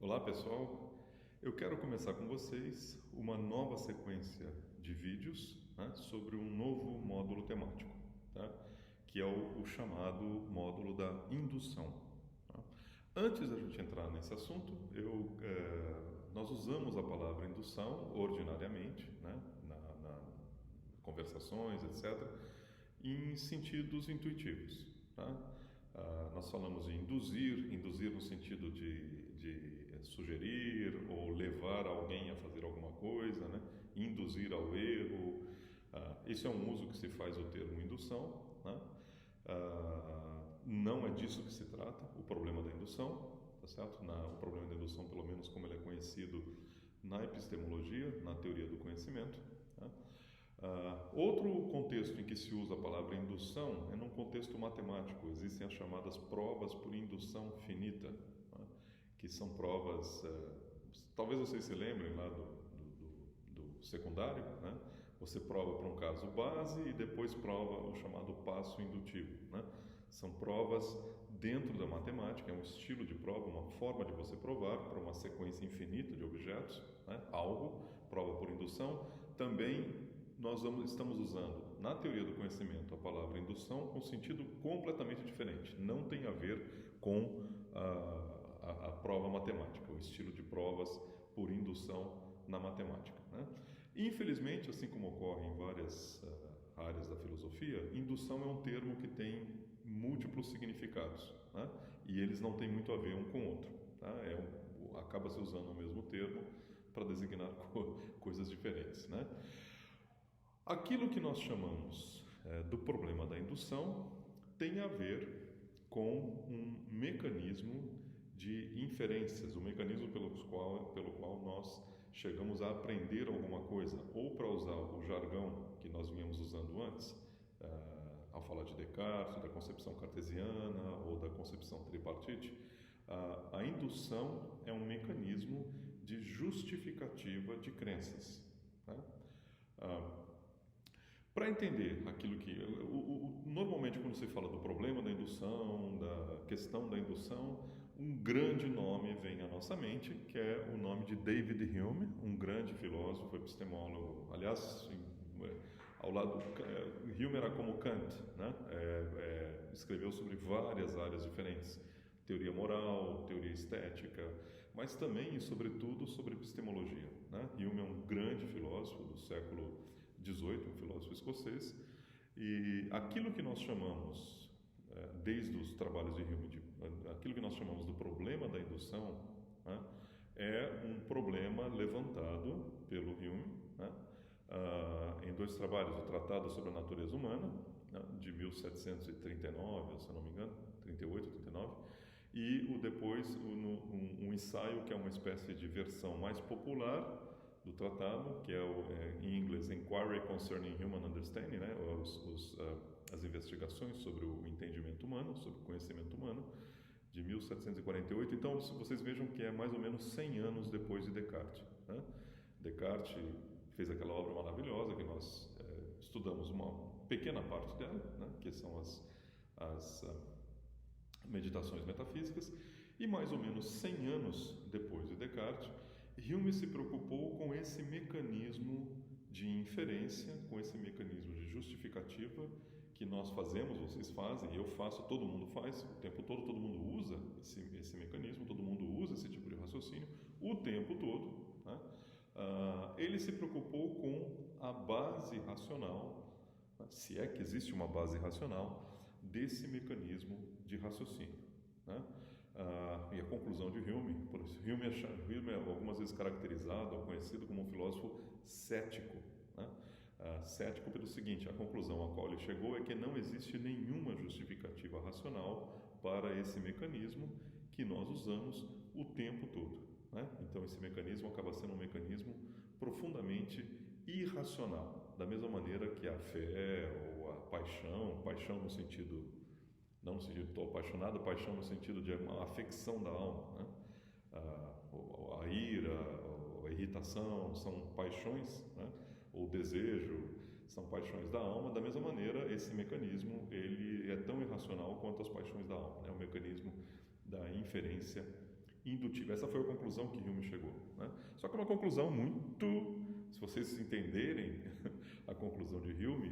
Olá pessoal, eu quero começar com vocês uma nova sequência de vídeos, né, sobre um novo módulo temático, tá? Que é o chamado módulo da indução. Tá? Antes da gente entrar nesse assunto, nós usamos a palavra indução ordinariamente, né, na conversações, etc., em sentidos intuitivos. Tá? Nós falamos de induzir no sentido de sugerir ou levar alguém a fazer alguma coisa, né? Induzir ao erro. Isso é um uso que se faz do termo indução. Né? Não é disso que se trata, o problema da indução, tá certo? O problema da indução, pelo menos como ele é conhecido na epistemologia, na teoria do conhecimento. Tá? Outro contexto em que se usa a palavra indução é num contexto matemático. Existem as chamadas provas por indução finita, né? Que são provas, talvez vocês se lembrem lá do secundário, né? Você prova para um caso base e depois prova o chamado passo indutivo, né? São provas dentro da matemática, é um estilo de prova, uma forma de você provar para uma sequência infinita de objetos, né? Algo, prova por indução. Também estamos usando, na teoria do conhecimento, a palavra indução com sentido completamente diferente. Não tem a ver com a prova matemática, o estilo de provas por indução na matemática. Né? Infelizmente, assim como ocorre em várias áreas da filosofia, indução é um termo que tem múltiplos significados, né? E eles não têm muito a ver um com o outro. Tá? Acaba se usando o mesmo termo para designar coisas diferentes. Né? Aquilo que nós chamamos do problema da indução tem a ver com um mecanismo de inferências, o mecanismo pelo qual nós chegamos a aprender alguma coisa, ou para usar o jargão que nós vínhamos usando antes, ao falar de Descartes, da concepção cartesiana ou da concepção tripartite, a indução é um mecanismo de justificativa de crenças. Né? Para entender aquilo que... normalmente, quando se fala do problema da indução, da questão da indução, um grande nome vem à nossa mente, que é o nome de David Hume, um grande filósofo, epistemólogo. Aliás, ao lado... Hume era como Kant, né? Escreveu sobre várias áreas diferentes. Teoria moral, teoria estética, mas também e sobretudo sobre epistemologia. Né? Hume é um grande filósofo do século XVIII, um filósofo escocês, e aquilo que nós chamamos, desde os trabalhos de Hume, aquilo que nós chamamos do problema da indução, né? É um problema levantado pelo Hume, né? Em dois trabalhos, o Tratado sobre a Natureza Humana, né? De 1739, se eu não me engano, 38, 39, e depois um ensaio que é uma espécie de versão mais popular do tratado, que é em inglês Inquiry Concerning Human Understanding, né? As investigações sobre o entendimento humano, sobre o conhecimento humano, de 1748. Então, vocês vejam que é mais ou menos 100 anos depois de Descartes. Né? Descartes fez aquela obra maravilhosa que nós estudamos uma pequena parte dela, né? Que são as meditações metafísicas, e mais ou menos 100 anos depois de Descartes, Hume se preocupou com esse mecanismo de inferência, com esse mecanismo de justificativa que nós fazemos, vocês fazem, eu faço, todo mundo faz, o tempo todo todo mundo usa esse mecanismo, todo mundo usa esse tipo de raciocínio, o tempo todo. Né? Ele se preocupou com a base racional, se é que existe uma base racional, desse mecanismo de raciocínio. Né? E a conclusão de Hume, por isso, Hume é algumas vezes caracterizado ou conhecido como um filósofo cético. Né? Cético pelo seguinte, a conclusão a qual ele chegou é que não existe nenhuma justificativa racional para esse mecanismo que nós usamos o tempo todo. Né? Então esse mecanismo acaba sendo um mecanismo profundamente irracional, da mesma maneira que a fé ou a paixão no sentido, não no sentido de estou apaixonado, paixão no sentido de uma afecção da alma, né? A ira, a irritação são paixões, né? O desejo são paixões da alma. Da mesma maneira, esse mecanismo ele é tão irracional quanto as paixões da alma, né? O mecanismo da inferência indutiva. Essa foi a conclusão que Hume chegou, né? Só que é uma conclusão muito... Se vocês entenderem a conclusão de Hume,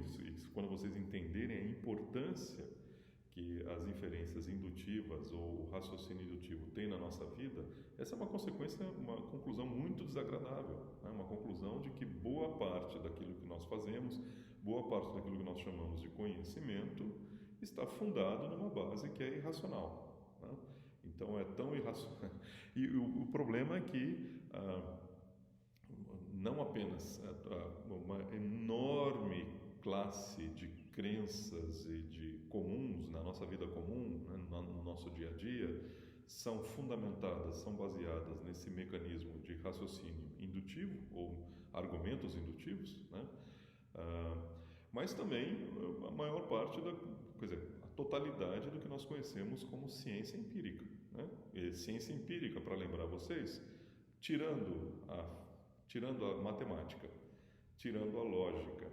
quando vocês entenderem a importância que as inferências indutivas ou o raciocínio indutivo tem na nossa vida, essa é uma consequência, uma conclusão muito desagradável, né? Uma conclusão de que boa parte daquilo que nós fazemos, boa parte daquilo que nós chamamos de conhecimento, está fundado numa base que é irracional, né? Então é tão irracional. E o problema é que não apenas uma enorme classe de crenças e de comuns na nossa vida comum, né, no nosso dia a dia, são fundamentadas, são baseadas nesse mecanismo de raciocínio indutivo ou argumentos indutivos, né? Mas também a maior parte quer dizer, a totalidade do que nós conhecemos como ciência empírica, né? E ciência empírica, para lembrar vocês, tirando a matemática, tirando a lógica,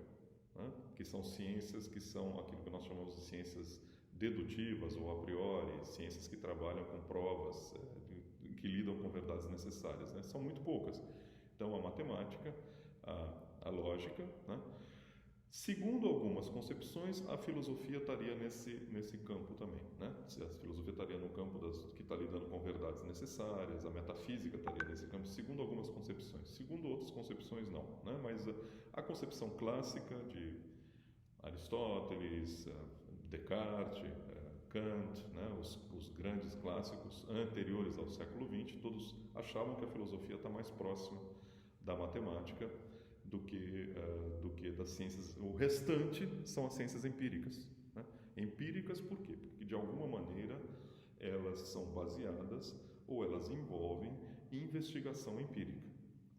né? Que são ciências que são aquilo que nós chamamos de ciências dedutivas ou a priori, ciências que trabalham com provas, que lidam com verdades necessárias, né? São muito poucas. Então, a matemática, a lógica, né? Segundo algumas concepções, a filosofia estaria nesse campo também, né? A filosofia estaria no campo que está lidando com verdades necessárias, a metafísica estaria nesse campo, segundo algumas concepções. Segundo outras concepções, não, né? Mas a concepção clássica de Aristóteles, Descartes, Kant, né? Os grandes clássicos anteriores ao século XX, todos achavam que a filosofia está mais próxima da matemática do que das ciências. O restante são as ciências empíricas, né? Empíricas por quê? Porque de alguma maneira elas são baseadas ou elas envolvem investigação empírica,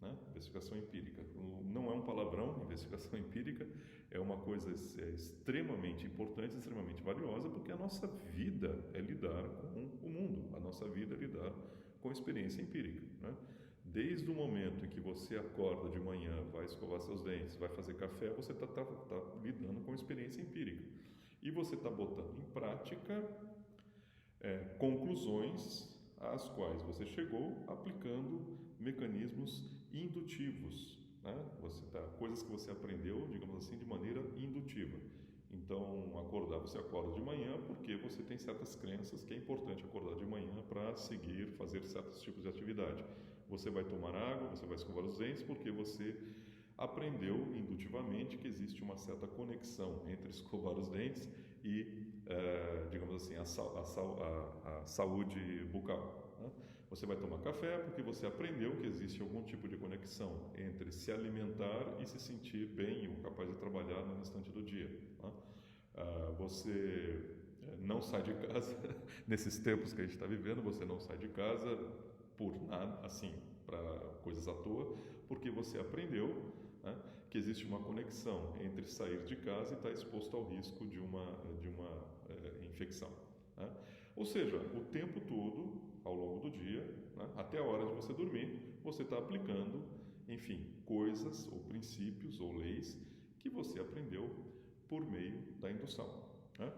né? Investigação empírica não é um palavrão. Investigação empírica é uma coisa extremamente importante, extremamente valiosa, porque a nossa vida é lidar com o mundo, a nossa vida é lidar com a experiência empírica, né? Desde o momento em que você acorda de manhã, vai escovar seus dentes, vai fazer café, você está lidando com experiência empírica. E você está botando em prática conclusões às quais você chegou aplicando mecanismos indutivos, né? Coisas que você aprendeu, digamos assim, de maneira indutiva. Então, você acorda de manhã porque você tem certas crenças que é importante acordar de manhã para seguir, fazer certos tipos de atividade. Você vai tomar água, você vai escovar os dentes porque você aprendeu indutivamente que existe uma certa conexão entre escovar os dentes e, digamos assim, a saúde bucal, né? Você vai tomar café porque você aprendeu que existe algum tipo de conexão entre se alimentar e se sentir bem ou capaz de trabalhar no restante do dia, né? Você não sai de casa, nesses tempos que a gente está vivendo, você não sai de casa por nada, assim, para coisas à toa, porque você aprendeu, né, que existe uma conexão entre sair de casa e estar exposto ao risco de uma infecção, né? Ou seja, o tempo todo, ao longo do dia, né, até a hora de você dormir, você está aplicando, enfim, coisas ou princípios ou leis que você aprendeu por meio da indução, né?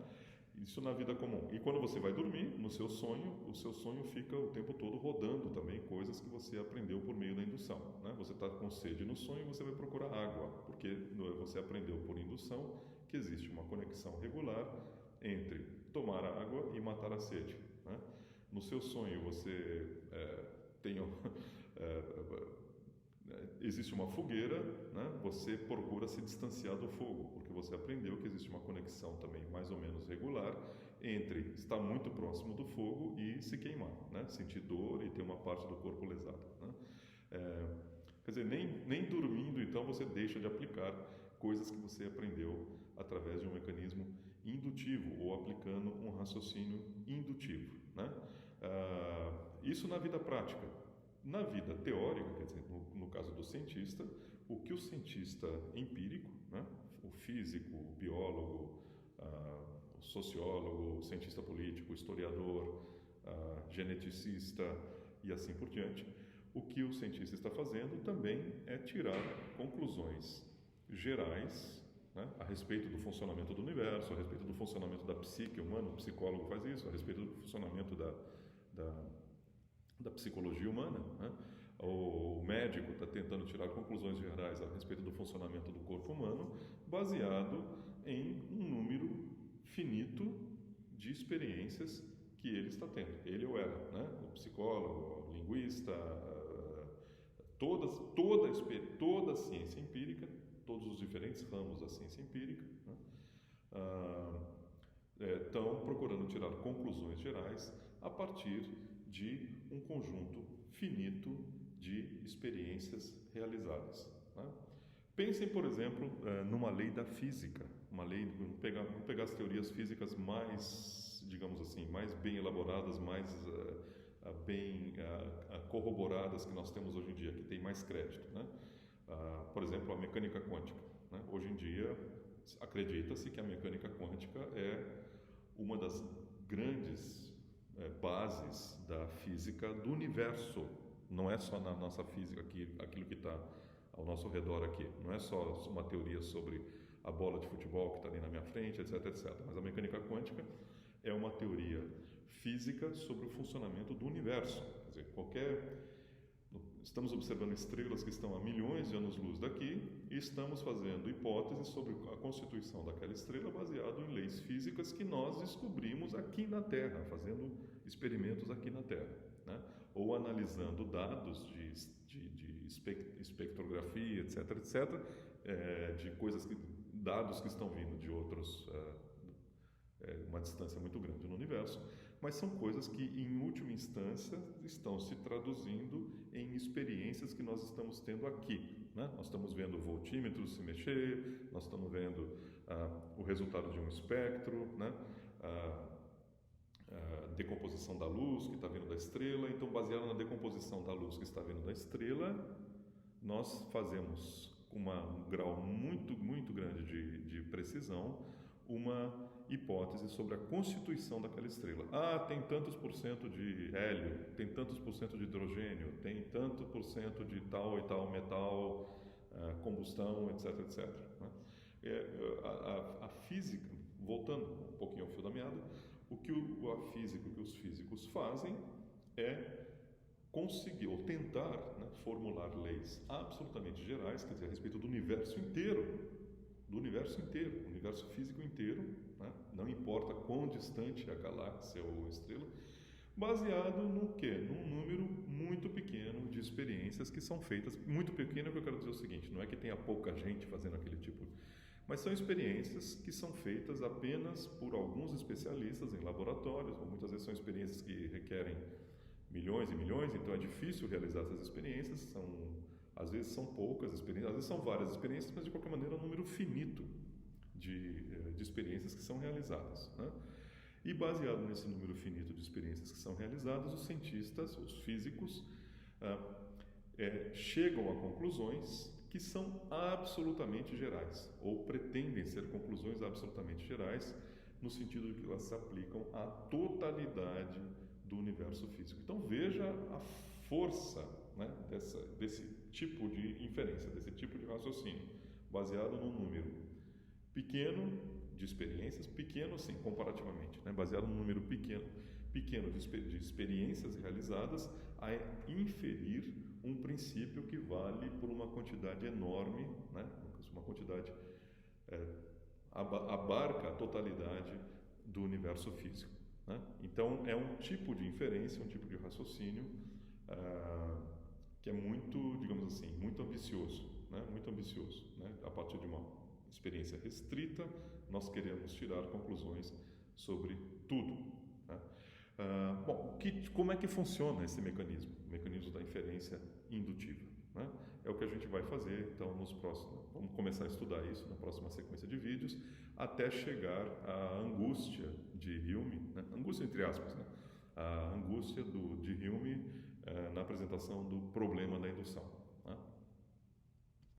Isso na vida comum. E quando você vai dormir, no seu sonho, o seu sonho fica o tempo todo rodando também coisas que você aprendeu por meio da indução, né? Você está com sede no sonho e você vai procurar água, porque você aprendeu por indução que existe uma conexão regular entre tomar água e matar a sede, né? No seu sonho você existe uma fogueira, né? Você procura se distanciar do fogo, porque você aprendeu que existe uma conexão também mais ou menos regular entre estar muito próximo do fogo e se queimar, né? Sentir dor e ter uma parte do corpo lesada, né? Quer dizer, nem dormindo, então, você deixa de aplicar coisas que você aprendeu através de um mecanismo indutivo ou aplicando um raciocínio indutivo, né? Isso na vida prática. Na vida teórica, quer dizer, no caso do cientista, o que o cientista empírico, né, o físico, o biólogo, o sociólogo, o cientista político, o historiador, geneticista e assim por diante, o que o cientista está fazendo também é tirar conclusões gerais, né, a respeito do funcionamento do universo, a respeito do funcionamento da psique humana. O psicólogo faz isso, a respeito do funcionamento da psicologia humana, né? O médico está tentando tirar conclusões gerais a respeito do funcionamento do corpo humano, baseado em um número finito de experiências que ele está tendo, ele ou ela, né? O psicólogo, o linguista, toda a ciência empírica, todos os diferentes ramos da ciência empírica, né? Estão procurando tirar conclusões gerais a partir de um conjunto finito de experiências realizadas, né? Pensem, por exemplo, numa lei da física, vamos pegar as teorias físicas mais, digamos assim, mais bem elaboradas, mais bem corroboradas que nós temos hoje em dia, que tem mais crédito, né? Por exemplo, a mecânica quântica, né? Hoje em dia, acredita-se que a mecânica quântica é uma das grandes bases da física do universo. Não é só na nossa física, aquilo que está ao nosso redor aqui. Não é só uma teoria sobre a bola de futebol que está ali na minha frente, etc, etc. Mas a mecânica quântica é uma teoria física sobre o funcionamento do universo. Quer dizer, estamos observando estrelas que estão a milhões de anos-luz daqui e estamos fazendo hipóteses sobre a constituição daquela estrela baseado em leis físicas que nós descobrimos aqui na Terra, fazendo experimentos aqui na Terra, né? Ou analisando dados de espectrografia, etc, etc, de dados que estão vindo de outros, uma distância muito grande no universo, mas são coisas que, em última instância, estão se traduzindo em experiências que nós estamos tendo aqui, né? Nós estamos vendo voltímetros se mexer, nós estamos vendo o resultado de um espectro, né? A decomposição da luz que está vindo da estrela. Então, baseado na decomposição da luz que está vindo da estrela, nós fazemos com um grau muito, muito grande de precisão uma hipótese sobre a constituição daquela estrela. Tem tantos por cento de hélio, tem tantos por cento de hidrogênio, tem tanto por cento de tal e tal metal, combustão, etc, etc, né? A física, voltando um pouquinho ao fio da meada, o que os físicos fazem é conseguir ou tentar, né, formular leis absolutamente gerais, quer dizer, a respeito do universo inteiro, o universo físico inteiro, né? Não importa quão distante é a galáxia ou a estrela, baseado no quê? Num número muito pequeno de experiências que são feitas. Muito pequeno, que eu quero dizer o seguinte, não é que tenha pouca gente fazendo aquele tipo, mas são experiências que são feitas apenas por alguns especialistas em laboratórios, ou muitas vezes são experiências que requerem milhões e milhões, então é difícil realizar essas experiências, às vezes são poucas experiências, às vezes são várias experiências, mas de qualquer maneira é um número finito de experiências que são realizadas, né? E baseado nesse número finito de experiências que são realizadas, os cientistas, os físicos, chegam a conclusões que são absolutamente gerais, ou pretendem ser conclusões absolutamente gerais, no sentido de que elas se aplicam à totalidade do universo físico. Então veja a força, né, desse tipo de inferência, desse tipo de raciocínio, baseado num número pequeno de experiências, pequeno sim, comparativamente, né, baseado num número pequeno de experiências realizadas, a inferir um princípio que vale por uma quantidade enorme, né, uma quantidade abarca a totalidade do universo físico, né? Então é um tipo de inferência, um tipo de raciocínio que é muito, digamos assim, muito ambicioso, né? Muito ambicioso, né? A partir de uma experiência restrita, nós queremos tirar conclusões sobre tudo, né? Como é que funciona esse mecanismo? O mecanismo da inferência indutiva, né? É o que a gente vai fazer, então, vamos começar a estudar isso na próxima sequência de vídeos, até chegar à angústia de Hume, né? Angústia entre aspas, né? A angústia de Hume na apresentação do problema da indução.